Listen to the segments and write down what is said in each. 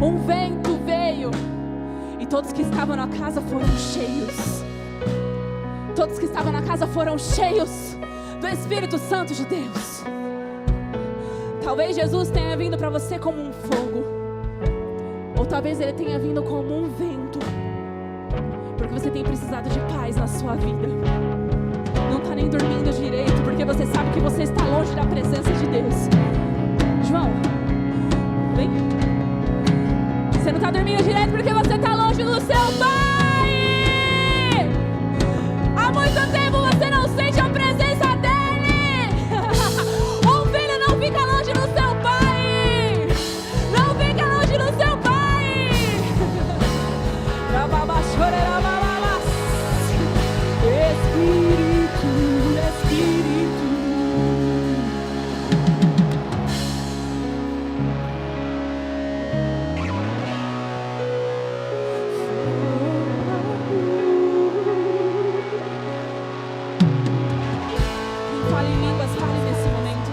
Um vento veio e todos que estavam na casa foram cheios. Todos que estavam na casa foram cheios do Espírito Santo de Deus. Talvez Jesus tenha vindo para você como um fogo, ou talvez Ele tenha vindo como um vento, porque você tem precisado de paz na sua vida. Não está nem dormindo direito, porque você sabe que você está longe da presença de Deus. João, vem. Você não está dormindo direito porque você está longe do seu Pai. Há muito tempo você não sente a presença dEle. Um filho não fica longe do seu pai. Não fica longe do seu pai. Espírito, Espírito. Fale em línguas, fale nesse momento.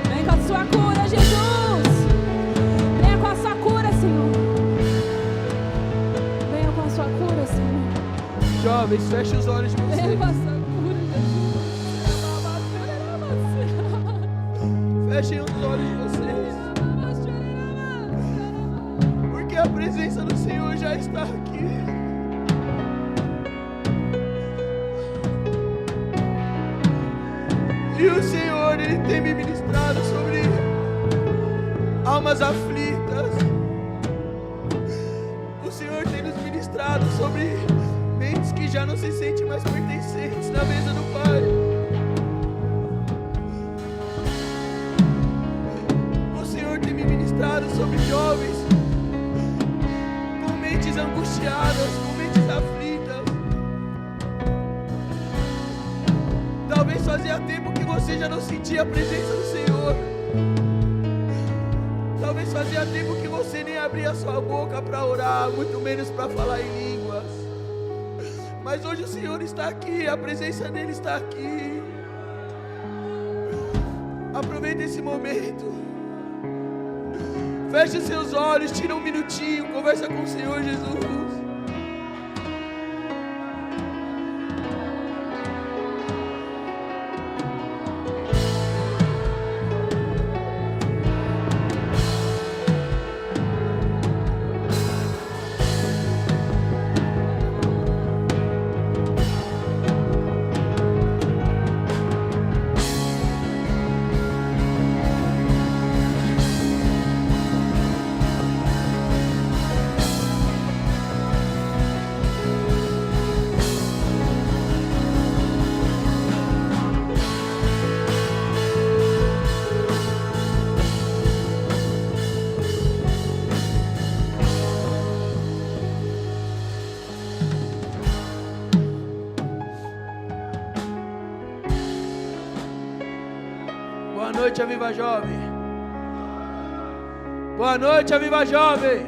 Vem com a sua cura, Jesus. Venha com a sua cura, Senhor. Venha com a sua cura, Senhor. Jovens, feche os olhos de Venha vocês. com a sua cura, Jesus. Fechem os olhos de vocês. Porque a presença do Senhor já está aqui. E o Senhor, Ele tem me ministrado sobre almas aflitas. O Senhor tem nos ministrado sobre mentes que já não se sentem mais pertencentes na mesa do Pai. O Senhor tem me ministrado sobre jovens com mentes angustiadas, com mentes aflitas. Talvez fazia tempo que você já não sentia a presença do Senhor. Talvez fazia tempo que você nem abria sua boca para orar, muito menos para falar em línguas. Mas hoje o Senhor está aqui, a presença dEle está aqui. Aproveita esse momento. Feche os seus olhos, tira um minutinho, conversa com o Senhor Jesus. Boa noite, Aviva Jovem. Boa noite, Aviva Jovem.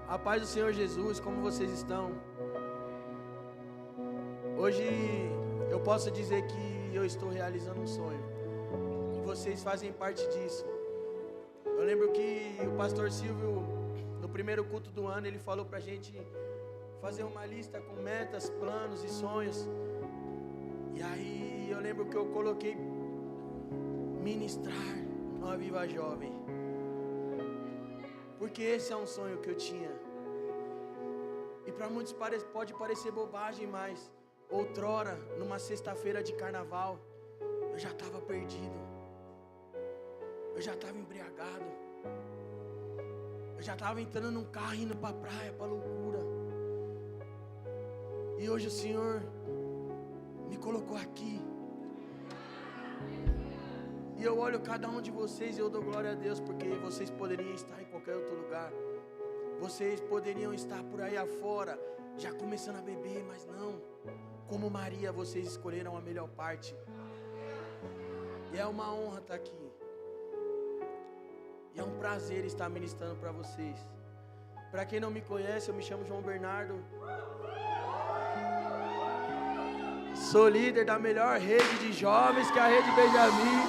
A paz do Senhor Jesus, como vocês estão? Hoje eu posso dizer que eu estou realizando um sonho. E vocês fazem parte disso. Eu lembro que o pastor Silvio, no primeiro culto do ano, ele falou pra gente fazer uma lista com metas, planos e sonhos. E aí eu lembro que eu coloquei ministrar no Aviva Jovem, porque esse é um sonho que eu tinha. E para muitos pode parecer bobagem, mas outrora, numa sexta-feira de carnaval, eu já estava perdido, eu já estava embriagado, eu já estava entrando num carro indo para a praia, para loucura. E hoje o Senhor me colocou aqui. E eu olho cada um de vocês e eu dou glória a Deus, porque vocês poderiam estar em qualquer outro lugar. Vocês poderiam estar por aí afora, já começando a beber, mas não. Como Maria, vocês escolheram a melhor parte. E é uma honra estar aqui. E é um prazer estar ministrando para vocês. Para quem não me conhece, eu me chamo João Bernardo. Sou líder da melhor rede de jovens, que é a Rede Benjamin.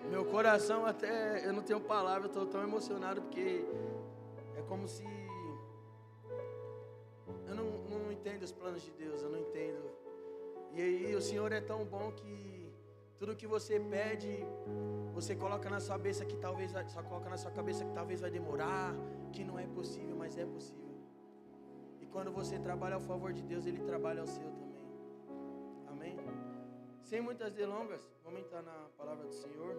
Meu coração até, eu não tenho palavras, eu estou tão emocionado porque é como se... Eu não entendo os planos de Deus, eu não entendo. E aí o Senhor é tão bom que tudo que você pede, você coloca na sua cabeça que talvez só coloca na sua cabeça que talvez vai demorar, que não é possível, mas é possível. E quando você trabalha ao favor de Deus, Ele trabalha ao seu também. Amém? Sem muitas delongas, vamos entrar na palavra do Senhor.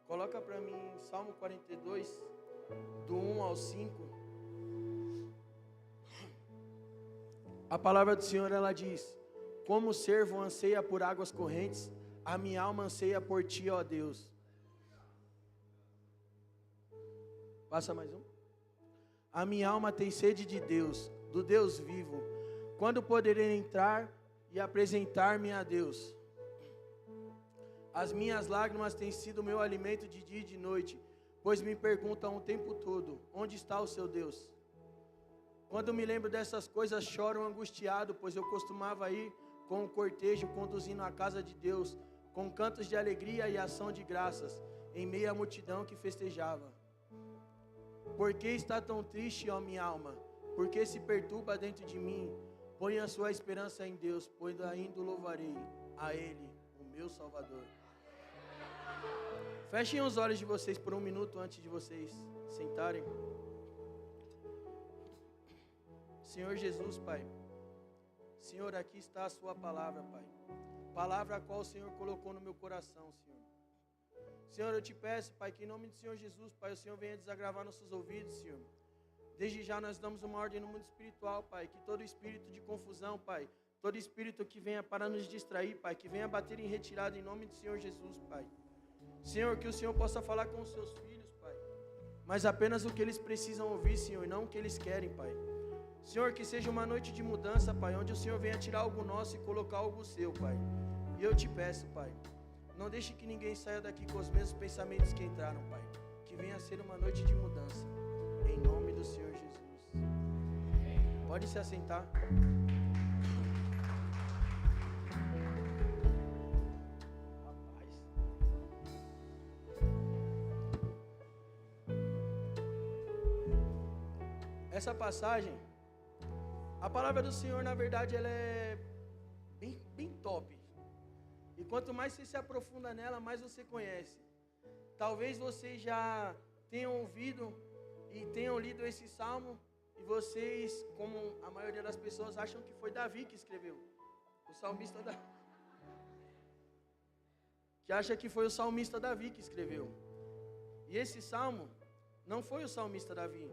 Coloca para mim Salmo 42, do 1 ao 5. A palavra do Senhor, ela diz: como o servo anseia por águas correntes, a minha alma anseia por ti, ó Deus. Passa mais um. A minha alma tem sede de Deus, do Deus vivo. Quando poderei entrar e apresentar-me a Deus? As minhas lágrimas têm sido meu alimento de dia e de noite, pois me perguntam o tempo todo: onde está o seu Deus? Quando me lembro dessas coisas, choro angustiado, pois eu costumava ir com o cortejo conduzindo a casa de Deus, com cantos de alegria e ação de graças, em meio à multidão que festejava. Por que está tão triste, ó minha alma? Por que se perturba dentro de mim? Põe a sua esperança em Deus, pois ainda louvarei a Ele, o meu Salvador. Fechem os olhos de vocês por um minuto antes de vocês sentarem. Senhor Jesus, Pai. Senhor, aqui está a sua palavra, Pai. Palavra a qual o Senhor colocou no meu coração, Senhor. Senhor, eu te peço, Pai, que em nome do Senhor Jesus, Pai, o Senhor venha desagravar nossos ouvidos, Senhor. Desde já nós damos uma ordem no mundo espiritual, Pai, que todo espírito de confusão, Pai, todo espírito que venha para nos distrair, Pai, que venha bater em retirada em nome do Senhor Jesus, Pai. Senhor, que o Senhor possa falar com os seus filhos, Pai, mas apenas o que eles precisam ouvir, Senhor, e não o que eles querem, Pai. Senhor, que seja uma noite de mudança, Pai, onde o Senhor venha tirar algo nosso e colocar algo seu, Pai. E eu te peço, Pai, não deixe que ninguém saia daqui com os mesmos pensamentos que entraram, Pai. Que venha ser uma noite de mudança, em nome do Senhor Jesus. Pode se assentar. Essa passagem, a palavra do Senhor, na verdade, ela é bem top. E quanto mais você se aprofunda nela, mais você conhece. Talvez vocês já tenham ouvido e tenham lido esse salmo, e vocês, como a maioria das pessoas, acham que foi Davi que escreveu. O salmista Davi. Que acha que foi o salmista Davi que escreveu. E esse salmo não foi o salmista Davi.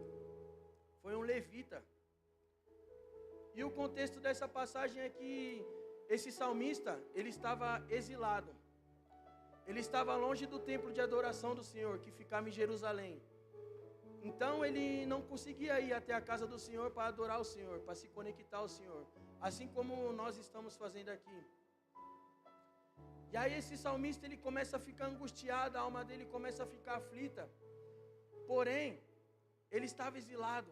Foi um levita. E o contexto dessa passagem é que esse salmista, ele estava exilado. Ele estava longe do templo de adoração do Senhor, que ficava em Jerusalém. Então ele não conseguia ir até a casa do Senhor para adorar o Senhor, para se conectar ao Senhor. Assim como nós estamos fazendo aqui. E aí esse salmista, ele começa a ficar angustiado, a alma dele começa a ficar aflita. Porém, ele estava exilado.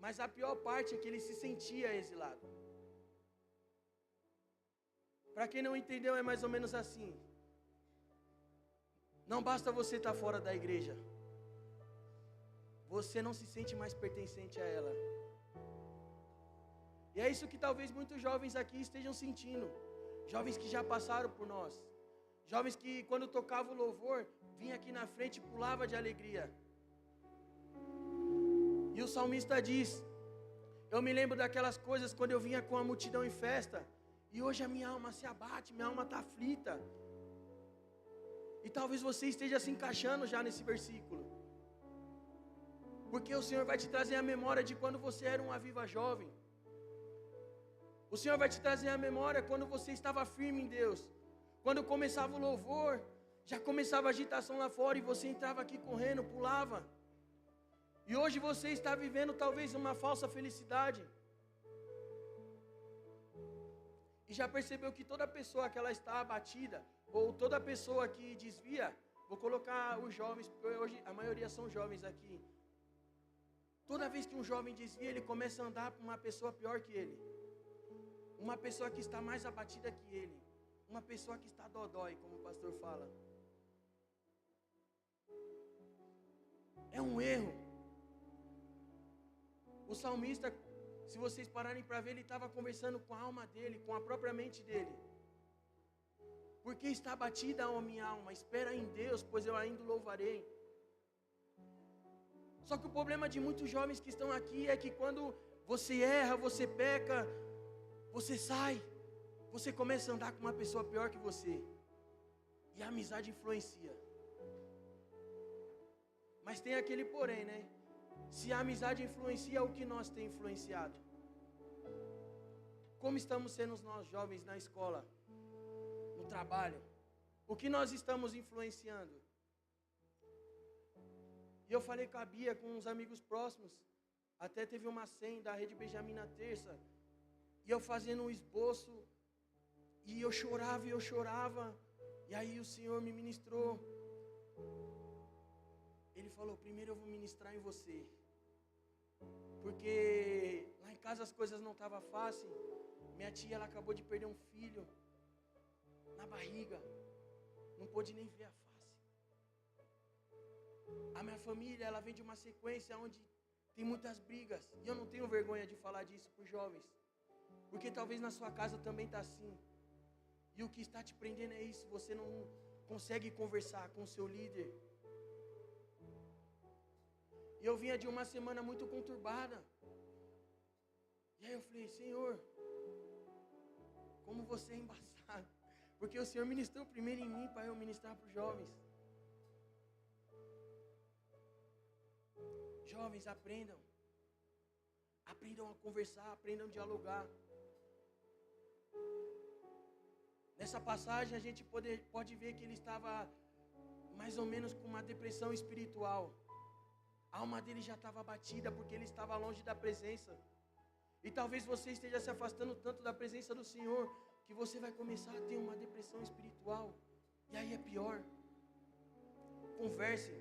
Mas a pior parte é que ele se sentia exilado. Para quem não entendeu, é mais ou menos assim. Não basta você estar fora da igreja. Você não se sente mais pertencente a ela. E é isso que talvez muitos jovens aqui estejam sentindo. Jovens que já passaram por nós. Jovens que quando tocava o louvor, vinha aqui na frente e pulava de alegria. E o salmista diz: eu me lembro daquelas coisas quando eu vinha com a multidão em festa, e hoje a minha alma se abate, minha alma está aflita. E talvez você esteja se encaixando já nesse versículo, porque o Senhor vai te trazer a memória de quando você era um aviva jovem. O Senhor vai te trazer a memória quando você estava firme em Deus. Quando começava o louvor, Já começava a agitação lá fora e você entrava aqui correndo, pulava. E hoje você está vivendo talvez uma falsa felicidade. E já percebeu que toda pessoa que ela está abatida, ou toda pessoa que desvia, vou colocar os jovens, porque hoje a maioria são jovens aqui. Toda vez que um jovem desvia, ele começa a andar com uma pessoa pior que ele. Uma pessoa que está mais abatida que ele. Uma pessoa que está dodói, como o pastor fala. É um erro. O salmista, se vocês pararem para ver, ele estava conversando com a alma dele, com a própria mente dele. Porque está abatida a minha alma, espera em Deus, pois eu ainda o louvarei. Só que o problema de muitos jovens que estão aqui é que quando você erra, você peca, você sai, você começa a andar com uma pessoa pior que você. E a amizade influencia. Mas tem aquele porém, né? Se a amizade influencia, o que nós tem influenciado? Como estamos sendo nós jovens na escola, no trabalho? O que nós estamos influenciando? E eu falei com a Bia, com uns amigos próximos. Até teve uma senha da Rede Benjamin na terça. E eu fazendo um esboço. E eu chorava e eu chorava. E aí o Senhor me ministrou. Ele falou, primeiro eu vou ministrar em você. Porque lá em casa as coisas não estavam fáceis. Minha tia, ela acabou de perder um filho. Na barriga. Não pôde nem ver a face. A minha família, ela vem de uma sequência onde tem muitas brigas. E eu não tenho vergonha de falar disso para os jovens. Porque talvez na sua casa também está assim. E o que está te prendendo é isso. Você não consegue conversar com o seu líder. E eu vinha de uma semana muito conturbada. E aí eu falei, Senhor, como você é embaçado. Porque o Senhor ministrou primeiro em mim para eu ministrar para os jovens. Jovens, aprendam. Aprendam a conversar, aprendam a dialogar. Nessa passagem a gente pode ver que ele estava mais ou menos com uma depressão espiritual. A alma dele já estava abatida porque ele estava longe da presença. E talvez você esteja se afastando tanto da presença do Senhor que você vai começar a ter uma depressão espiritual. E aí é pior. Converse.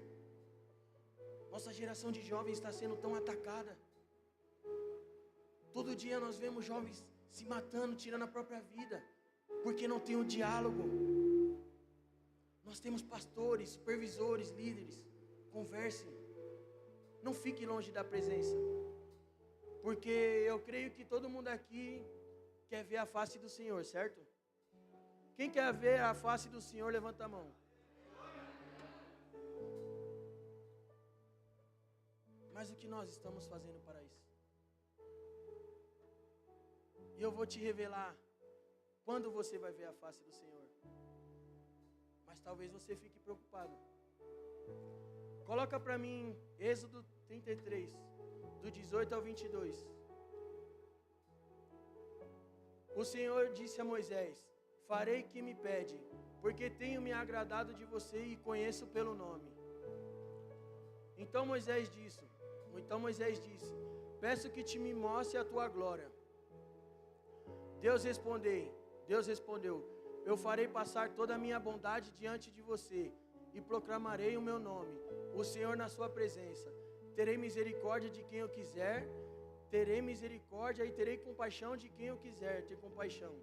Nossa geração de jovens está sendo tão atacada. Todo dia nós vemos jovens se matando, tirando a própria vida, porque não tem o diálogo. Nós temos pastores, supervisores, líderes. Conversem. Não fique longe da presença. Porque eu creio que todo mundo aqui quer ver a face do Senhor, certo? Quem quer ver a face do Senhor, levanta a mão. Mas o que nós estamos fazendo para isso? E eu vou te revelar quando você vai ver a face do Senhor. Mas talvez você fique preocupado. Coloca para mim Êxodo 33, do 18 ao 22. O Senhor disse a Moisés, farei que me pede, porque tenho me agradado de você e conheço pelo nome. Então Moisés disse, peço que te me mostre a tua glória. Deus respondeu, eu farei passar toda a minha bondade diante de você e proclamarei o meu nome, o Senhor na sua presença. Terei misericórdia de quem eu quiser, terei misericórdia e terei compaixão de quem eu quiser ter compaixão.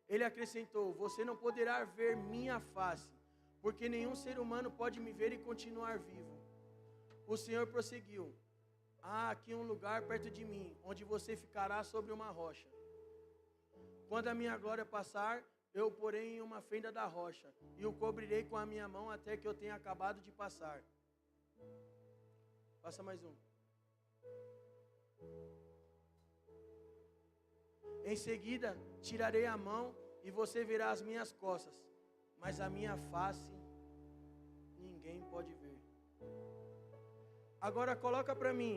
Ele acrescentou, você não poderá ver minha face, porque nenhum ser humano pode me ver e continuar vivo. O Senhor prosseguiu, há aqui um lugar perto de mim, onde você ficará sobre uma rocha. Quando a minha glória passar, eu o porei em uma fenda da rocha, e o cobrirei com a minha mão até que eu tenha acabado de passar. Passa mais um. Em seguida, tirarei a mão e você verá as minhas costas, mas a minha face ninguém pode ver. Agora coloca para mim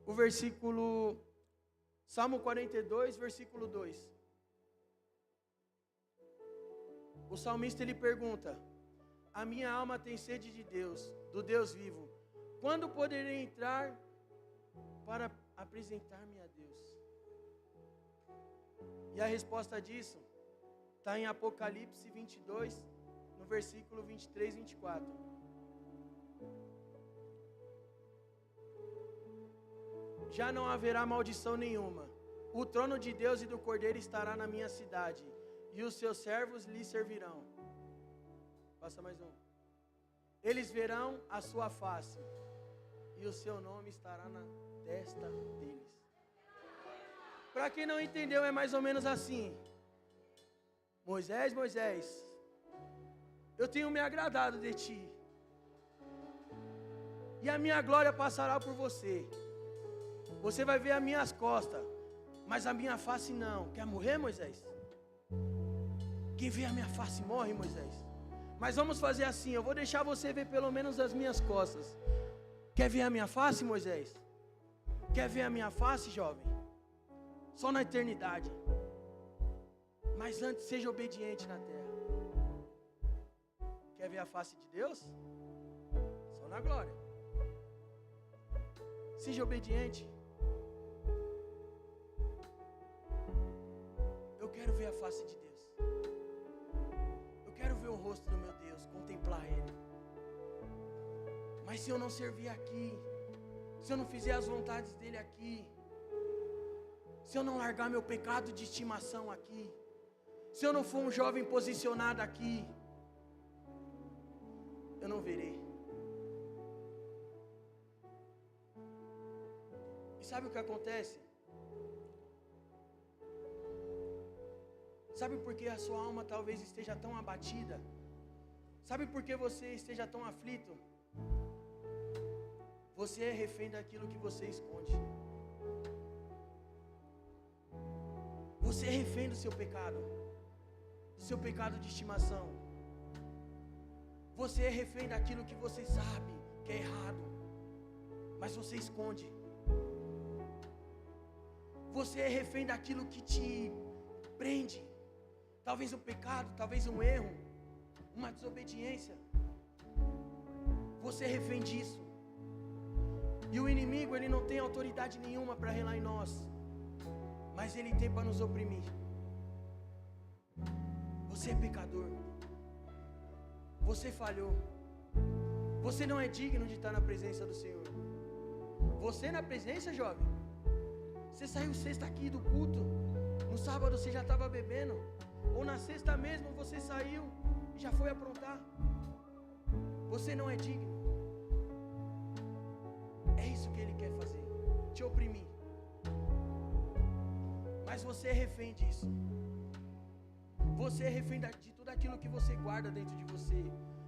o versículo, Salmo 42, versículo 2. o salmista ele pergunta: a minha alma tem sede de Deus, do Deus vivo. Quando poderei entrar para apresentar-me a Deus? E a resposta disso está em Apocalipse 22, no versículo 23 e 24. Já não haverá maldição nenhuma. O trono de Deus e do Cordeiro estará na minha cidade, e os seus servos lhe servirão. Passa mais um. Eles verão a sua face, e o seu nome estará na testa deles. Para quem não entendeu, é mais ou menos assim: Moisés, eu tenho me agradado de ti, e a minha glória passará por você. Você vai ver as minhas costas, mas a minha face não. Quer morrer, Moisés? Quem vê a minha face morre, Moisés. Mas vamos fazer assim: eu vou deixar você ver pelo menos as minhas costas. Quer ver a minha face, Moisés? Quer ver a minha face, jovem? Só na eternidade. Mas antes, seja obediente na terra. Quer ver a face de Deus? Só na glória. Seja obediente. Eu quero ver a face de Deus. Eu quero ver o rosto do meu Deus, contemplar Ele. Mas se eu não servir aqui, se eu não fizer as vontades dEle aqui, se eu não largar meu pecado de estimação aqui, se eu não for um jovem posicionado aqui, eu não verei. E sabe o que acontece? Sabe por que a sua alma talvez esteja tão abatida? Sabe por que você esteja tão aflito? Você é refém daquilo que você esconde. Você é refém do seu pecado de estimação. Você é refém daquilo que você sabe que é errado, mas você esconde. Você é refém daquilo que te prende. Talvez um pecado, talvez um erro, uma desobediência. Você é refém disso. E o inimigo, ele não tem autoridade nenhuma para relar em nós, mas ele tem para nos oprimir. Você é pecador. Você falhou. Você não é digno de estar na presença do Senhor. Você na presença, jovem. Você saiu sexta aqui do culto. No sábado você já estava bebendo. Ou na sexta mesmo você saiu e já foi aprontar. Você não é digno. É isso que ele quer fazer, te oprimir. Mas você é refém disso. Você é refém de tudo aquilo que você guarda dentro de você.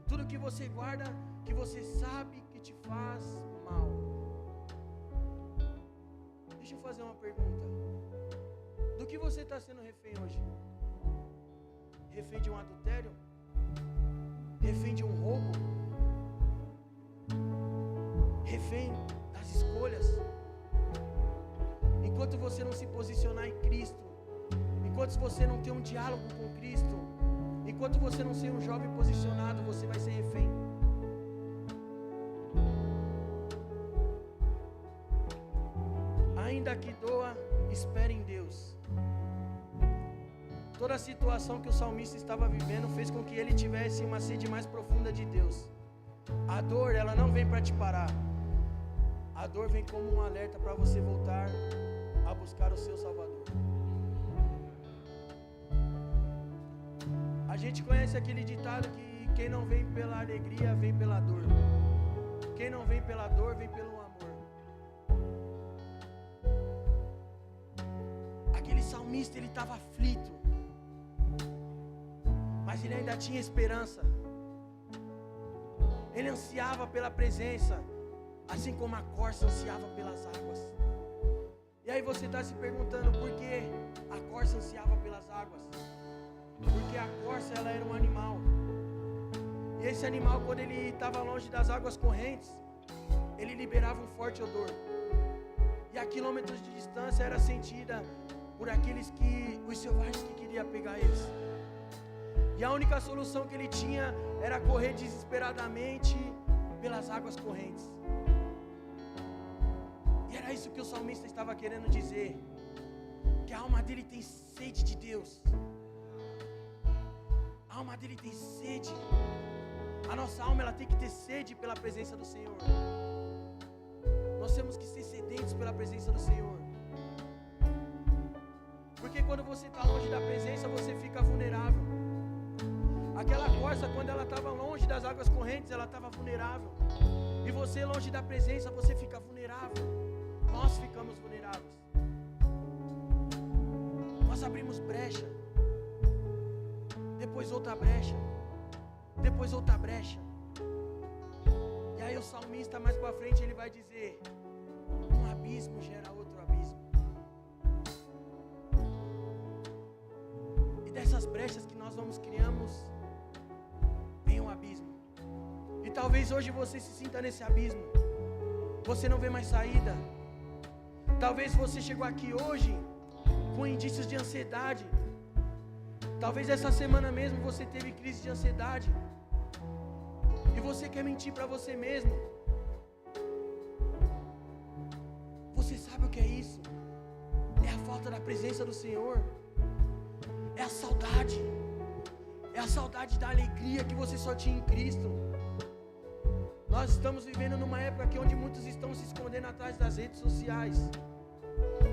Tudo que você guarda, que você sabe que te faz mal. Deixa eu fazer uma pergunta. Do que você está sendo refém hoje? Refém de um adultério? Refém de um roubo? Refém das escolhas? Enquanto você não se posicionar em Cristo, enquanto você não ter um diálogo com Cristo, enquanto você não ser um jovem posicionado, você vai ser refém. Ainda que doa, espere em Deus. Toda a situação que o salmista estava vivendo fez com que ele tivesse uma sede mais profunda de Deus. A dor, ela não vem para te parar. A dor vem como um alerta para você voltar a buscar o seu Salvador. A gente conhece aquele ditado que quem não vem pela alegria, vem pela dor. Quem não vem pela dor, vem pelo amor. Aquele salmista, ele estava aflito, mas ele ainda tinha esperança. Ele ansiava pela presença, assim como a corça ansiava pelas águas. E aí você está se perguntando por que a corça ansiava pelas águas? Porque a corça, ela era um animal. E esse animal, quando ele estava longe das águas correntes, ele liberava um forte odor. E a quilômetros de distância era sentida por aqueles que, os selvagens que queriam pegar eles. E a única solução que ele tinha era correr desesperadamente pelas águas correntes. E era isso que o salmista estava querendo dizer, que a alma dele tem sede de Deus. A alma dele tem sede. A nossa alma, ela tem que ter sede pela presença do Senhor. Nós temos que ser sedentos pela presença do Senhor. Porque quando você está longe da presença, você fica vulnerável. Aquela corça, quando ela estava longe das águas correntes, ela estava vulnerável. E você longe da presença, você fica vulnerável. Nós ficamos vulneráveis. Nós abrimos brecha. Depois outra brecha. Depois outra brecha. E aí o salmista mais para frente ele vai dizer: um abismo gera outro abismo. E dessas brechas que nós vamos criamos, vem um abismo. E talvez hoje você se sinta nesse abismo. Você não vê mais saída. Talvez você chegou aqui hoje com indícios de ansiedade. Talvez essa semana mesmo você teve crise de ansiedade. E você quer mentir para você mesmo. Você sabe o que é isso? É a falta da presença do Senhor. É a saudade. É a saudade da alegria que você só tinha em Cristo. Nós estamos vivendo numa época aqui onde muitos estão se escondendo atrás das redes sociais.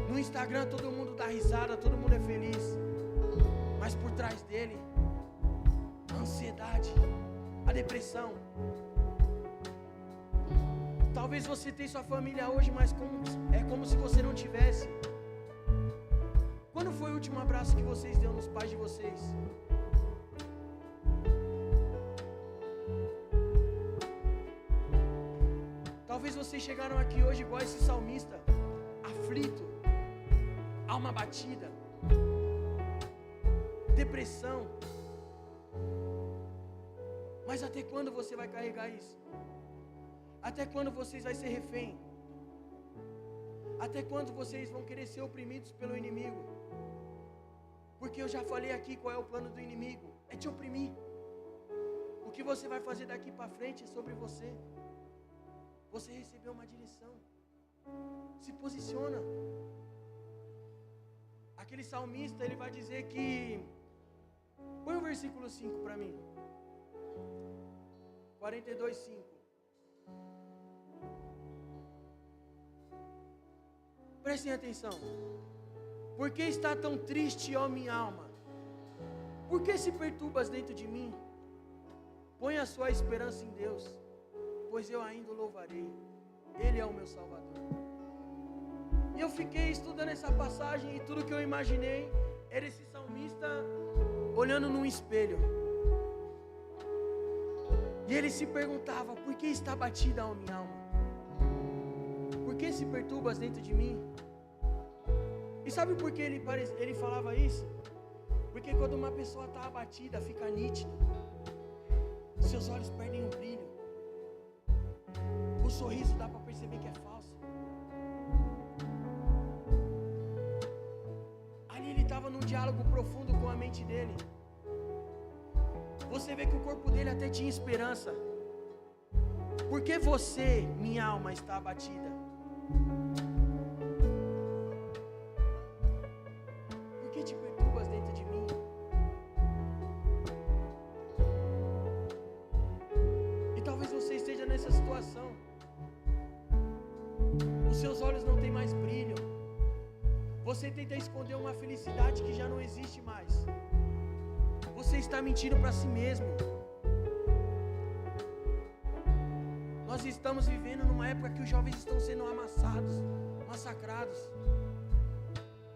No Instagram todo mundo dá risada, todo mundo é feliz. Mas por trás dele, a ansiedade, a depressão. Talvez você tenha sua família hoje, mas é como se você não tivesse. Quando foi o último abraço que vocês deram nos pais de vocês? Talvez vocês chegaram aqui hoje igual esse salmista, aflito, alma batida, depressão. Mas até quando você vai carregar isso? Até quando vocês vão ser refém? Até quando vocês vão querer ser oprimidos pelo inimigo? Porque eu já falei aqui qual é o plano do inimigo: é te oprimir. O que você vai fazer daqui para frente é sobre você. Você recebeu uma direção. Se posiciona. Aquele salmista, ele vai dizer que... Põe o versículo 5 para mim. 42:5. Prestem atenção. Por que está tão triste, ó minha alma? Por que se perturbas dentro de mim? Põe a sua esperança em Deus, pois eu ainda o louvarei. Ele é o meu Salvador. E eu fiquei estudando essa passagem e tudo que eu imaginei era esse salmista olhando num espelho. E ele se perguntava: por que está batida a minha alma? Por que se perturbas dentro de mim? E sabe por que ele falava isso? Porque quando uma pessoa está abatida, fica nítido. Seus olhos perdem o brilho. O sorriso dá para perceber que é falso. Ali ele estava num diálogo profundo com a mente dele. Você vê que o corpo dele até tinha esperança. Por que você, minha alma, está abatida? Por que te perturbas dentro de mim? E talvez você esteja nessa situação. Os seus olhos não têm mais brilho. Você tenta esconder uma felicidade que já não existe mais. Você está mentindo para si mesmo. Nós estamos vivendo numa época que os jovens estão sendo amassados, massacrados.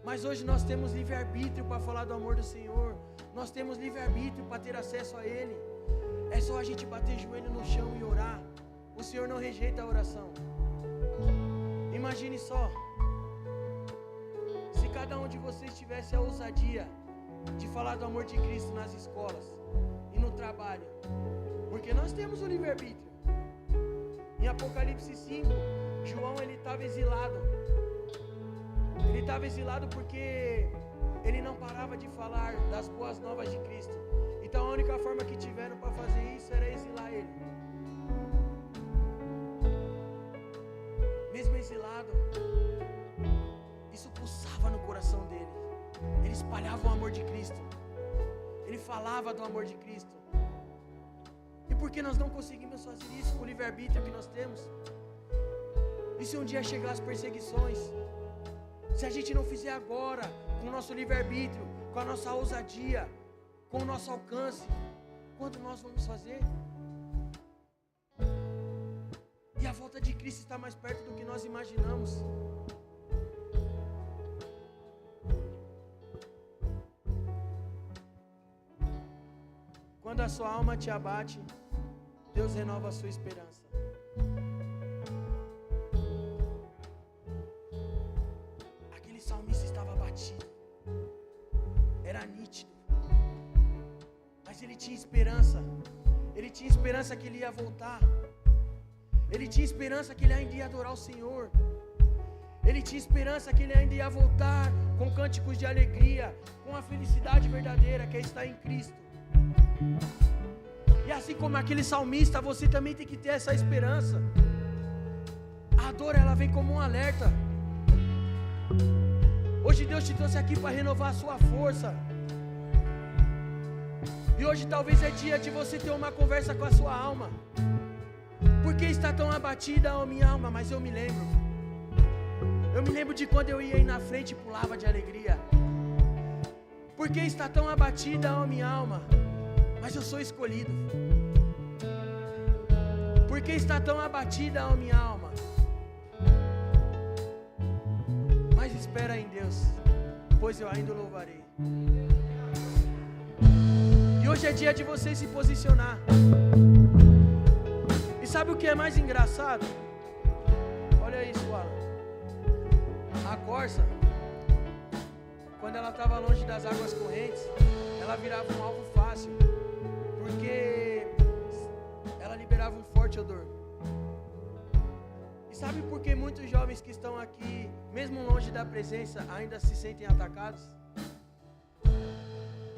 Mas hoje nós temos livre-arbítrio para falar do amor do Senhor. Nós temos livre-arbítrio para ter acesso a Ele. É só a gente bater joelho no chão e orar. O Senhor não rejeita a oração. Imagine só, se cada um de vocês tivesse a ousadia de falar do amor de Cristo nas escolas e no trabalho. Porque nós temos o livre-arbítrio. Em Apocalipse 5, João ele estava exilado. Ele estava exilado porque ele não parava de falar das boas novas de Cristo. E Então a única forma que tiveram para fazer isso era exilar ele. Mesmo exilado, isso pulsava no coração dele. Ele espalhava o amor de Cristo. Ele falava do amor de Cristo. E por que nós não conseguimos fazer isso com o livre-arbítrio que nós temos? E se um dia chegar as perseguições? Se a gente não fizer agora, com o nosso livre-arbítrio, com a nossa ousadia, com o nosso alcance, quando nós vamos fazer? E a volta de Cristo está mais perto do que nós imaginamos. Quando a sua alma te abate, Deus renova a sua esperança. Aquele salmista estava abatido, era nítido, mas ele tinha esperança. Ele tinha esperança que ele ia voltar. Ele tinha esperança que ele ainda ia adorar o Senhor. Ele tinha esperança que ele ainda ia voltar com cânticos de alegria, com a felicidade verdadeira que é estar em Cristo. E assim como aquele salmista, você também tem que ter essa esperança. A dor, ela vem como um alerta. Hoje Deus te trouxe aqui para renovar a sua força. E hoje talvez é dia de você ter uma conversa com a sua alma. Por que está tão abatida a minha alma? Mas eu me lembro. Eu me lembro de quando eu ia aí na frente e pulava de alegria. Por que está tão abatida a minha alma? Mas eu sou escolhido. Por que está tão abatida a minha alma? Mas espera em Deus, pois eu ainda o louvarei. E hoje é dia de você se posicionar. E sabe o que é mais engraçado? Olha isso, Alan. A corça, quando ela estava longe das águas correntes, ela virava um alvo fácil, porque ela liberava um forte odor. E sabe por que muitos jovens que estão aqui, mesmo longe da presença, ainda se sentem atacados?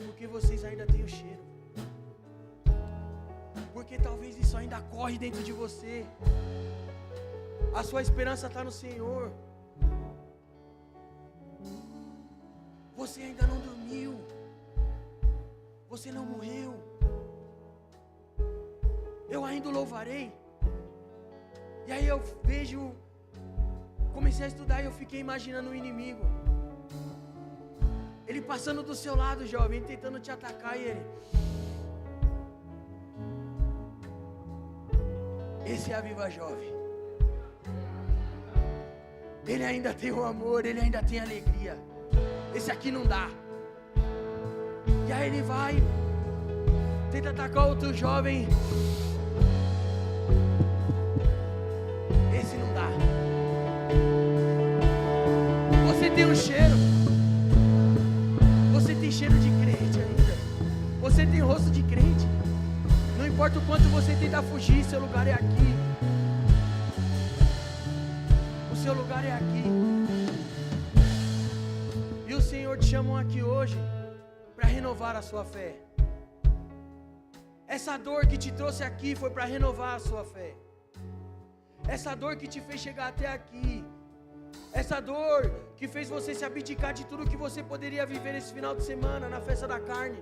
Porque vocês ainda têm o cheiro. Porque talvez isso ainda corre dentro de você. A sua esperança está no Senhor. Você ainda não dormiu. Você não morreu. Eu ainda o louvarei. E aí eu vejo, comecei a estudar e eu fiquei imaginando o inimigo. Ele passando do seu lado, jovem, tentando te atacar, e ele... Esse é a Viva Jovem. Ele ainda tem o amor, ele ainda tem a alegria. Esse aqui não dá. E aí ele vai, tenta atacar outro jovem. Esse não dá. Você tem um cheiro. Você tem cheiro de crente ainda. Você tem rosto de crente. Não importa o quanto você tenta fugir, seu lugar é aqui. O seu lugar é aqui. E o Senhor te chamou aqui hoje para renovar a sua fé. Essa dor que te trouxe aqui foi para renovar a sua fé. Essa dor que te fez chegar até aqui. Essa dor que fez você se abdicar de tudo que você poderia viver esse final de semana na festa da carne.